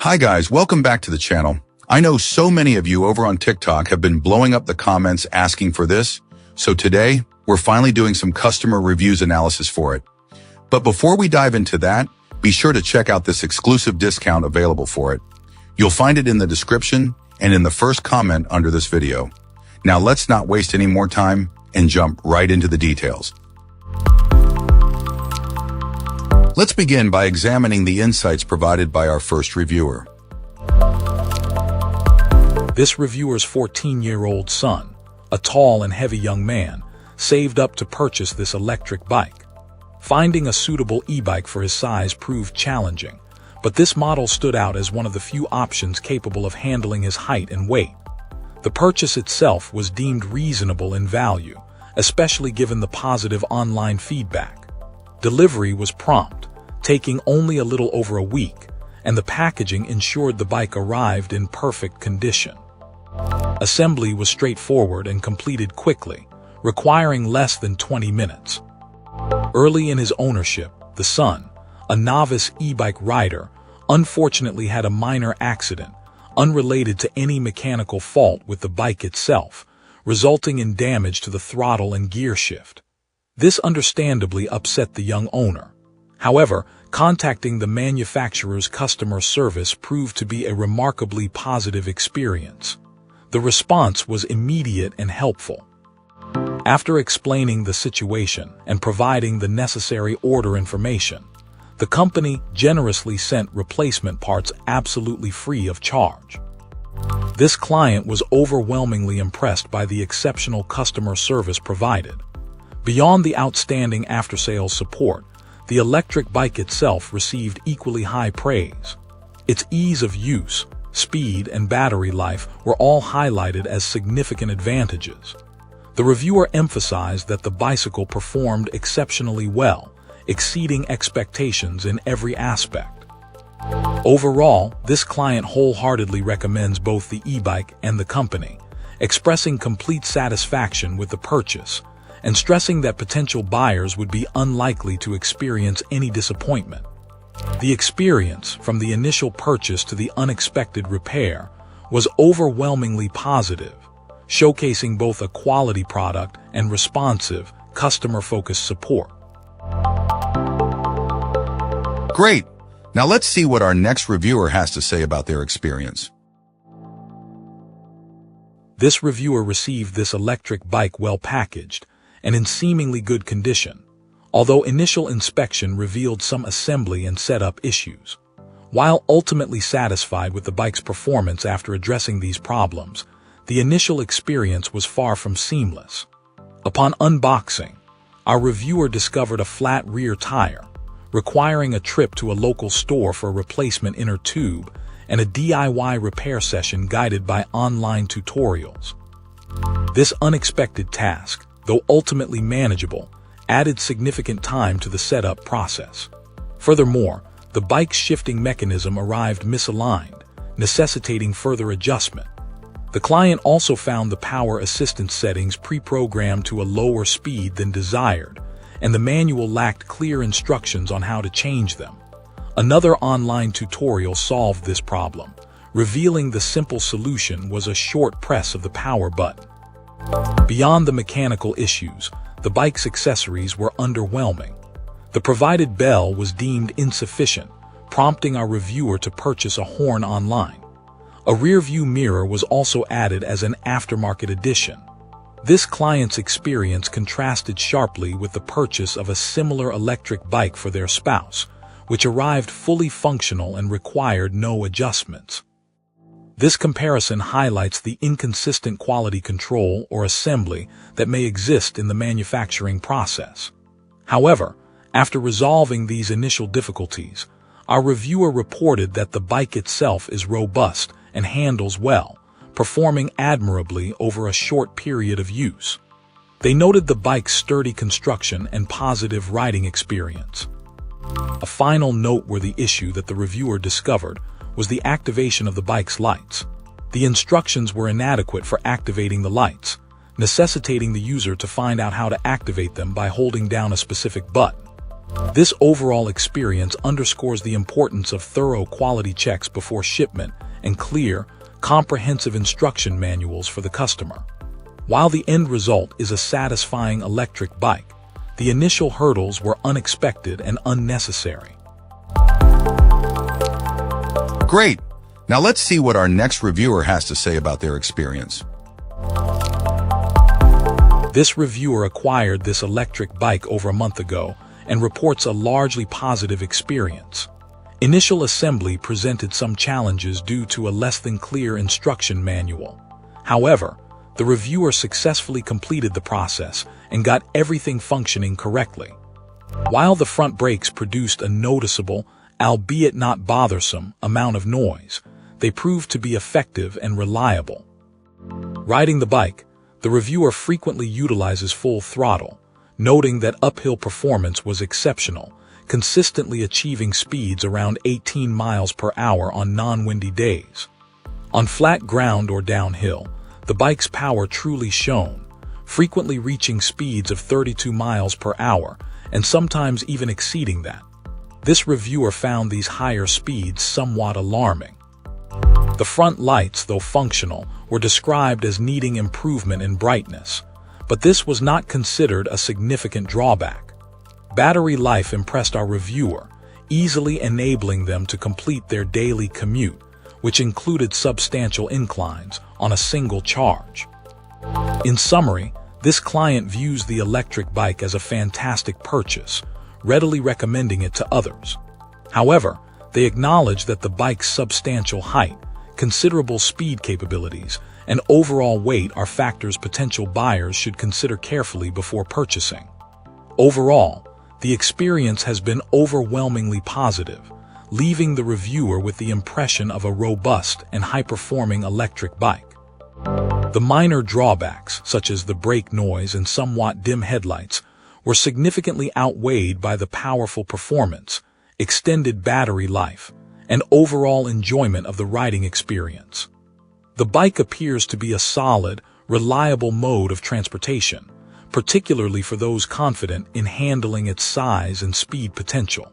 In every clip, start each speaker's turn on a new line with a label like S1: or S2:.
S1: Hi guys, welcome back to the channel. I know so many of you over on TikTok have been blowing up the comments asking for this, so today we're finally doing some customer reviews analysis for it. But before we dive into that, be sure to check out this exclusive discount available for it. You'll find it in the description and in the first comment under this video. Now let's not waste any more time and jump right into the details. Let's begin by examining the insights provided by our first reviewer.
S2: This reviewer's 14-year-old son, a tall and heavy young man, saved up to purchase this electric bike. Finding a suitable e-bike for his size proved challenging, but this model stood out as one of the few options capable of handling his height and weight. The purchase itself was deemed reasonable in value, especially given the positive online feedback. Delivery was prompt, taking only a little over a week, and the packaging ensured the bike arrived in perfect condition. Assembly was straightforward and completed quickly, requiring less than 20 minutes. Early in his ownership, the son, a novice e-bike rider, unfortunately had a minor accident, unrelated to any mechanical fault with the bike itself, resulting in damage to the throttle and gear shift. This understandably upset the young owner. However, contacting the manufacturer's customer service proved to be a remarkably positive experience. The response was immediate and helpful. After explaining the situation and providing the necessary order information, the company generously sent replacement parts absolutely free of charge. This client was overwhelmingly impressed by the exceptional customer service provided. Beyond the outstanding after-sales support, the electric bike itself received equally high praise. Its ease of use, speed, and battery life were all highlighted as significant advantages. The reviewer emphasized that the bicycle performed exceptionally well, exceeding expectations in every aspect. Overall, this client wholeheartedly recommends both the e-bike and the company, expressing complete satisfaction with the purchase, and stressing that potential buyers would be unlikely to experience any disappointment. The experience, from the initial purchase to the unexpected repair, was overwhelmingly positive, showcasing both a quality product and responsive, customer-focused support.
S1: Great! Now let's see what our next reviewer has to say about their experience.
S2: This reviewer received this electric bike well packaged and in seemingly good condition, although initial inspection revealed some assembly and setup issues. While ultimately satisfied with the bike's performance after addressing these problems, the initial experience was far from seamless. Upon unboxing, our reviewer discovered a flat rear tire, requiring a trip to a local store for a replacement inner tube and a DIY repair session guided by online tutorials. This unexpected task, though ultimately manageable, added significant time to the setup process. Furthermore, the bike's shifting mechanism arrived misaligned, necessitating further adjustment. The client also found the power assistance settings pre-programmed to a lower speed than desired, and the manual lacked clear instructions on how to change them. Another online tutorial solved this problem, revealing the simple solution was a short press of the power button. Beyond the mechanical issues, the bike's accessories were underwhelming. The provided bell was deemed insufficient, prompting our reviewer to purchase a horn online. A rear-view mirror was also added as an aftermarket addition. This client's experience contrasted sharply with the purchase of a similar electric bike for their spouse, which arrived fully functional and required no adjustments. This comparison highlights the inconsistent quality control or assembly that may exist in the manufacturing process. However, after resolving these initial difficulties, our reviewer reported that the bike itself is robust and handles well, performing admirably over a short period of use. They noted the bike's sturdy construction and positive riding experience. A final noteworthy issue that the reviewer discovered was the activation of the bike's lights. The instructions were inadequate for activating the lights, necessitating the user to find out how to activate them by holding down a specific button. This overall experience underscores the importance of thorough quality checks before shipment and clear, comprehensive instruction manuals for the customer. While the end result is a satisfying electric bike, the initial hurdles were unexpected and unnecessary.
S1: Great! Now let's see what our next reviewer has to say about their experience.
S2: This reviewer acquired this electric bike over a month ago and reports a largely positive experience. Initial assembly presented some challenges due to a less than clear instruction manual. However, the reviewer successfully completed the process and got everything functioning correctly. While the front brakes produced a noticeable, albeit not bothersome, amount of noise, they proved to be effective and reliable. Riding the bike, the reviewer frequently utilizes full throttle, noting that uphill performance was exceptional, consistently achieving speeds around 18 miles per hour on non-windy days. On flat ground or downhill, the bike's power truly shone, frequently reaching speeds of 32 miles per hour and sometimes even exceeding that. This reviewer found these higher speeds somewhat alarming. The front lights, though functional, were described as needing improvement in brightness, but this was not considered a significant drawback. Battery life impressed our reviewer, easily enabling them to complete their daily commute, which included substantial inclines on a single charge. In summary, this client views the electric bike as a fantastic purchase, readily recommending it to others. However, they acknowledge that the bike's substantial height, considerable speed capabilities, and overall weight are factors potential buyers should consider carefully before purchasing. Overall, the experience has been overwhelmingly positive, leaving the reviewer with the impression of a robust and high-performing electric bike. The minor drawbacks, such as the brake noise and somewhat dim headlights, were significantly outweighed by the powerful performance, extended battery life, and overall enjoyment of the riding experience. The bike appears to be a solid, reliable mode of transportation, particularly for those confident in handling its size and speed potential.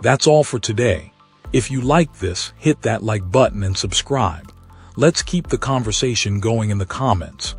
S2: That's all for today. If you liked this, hit that like button and subscribe. Let's keep the conversation going in the comments.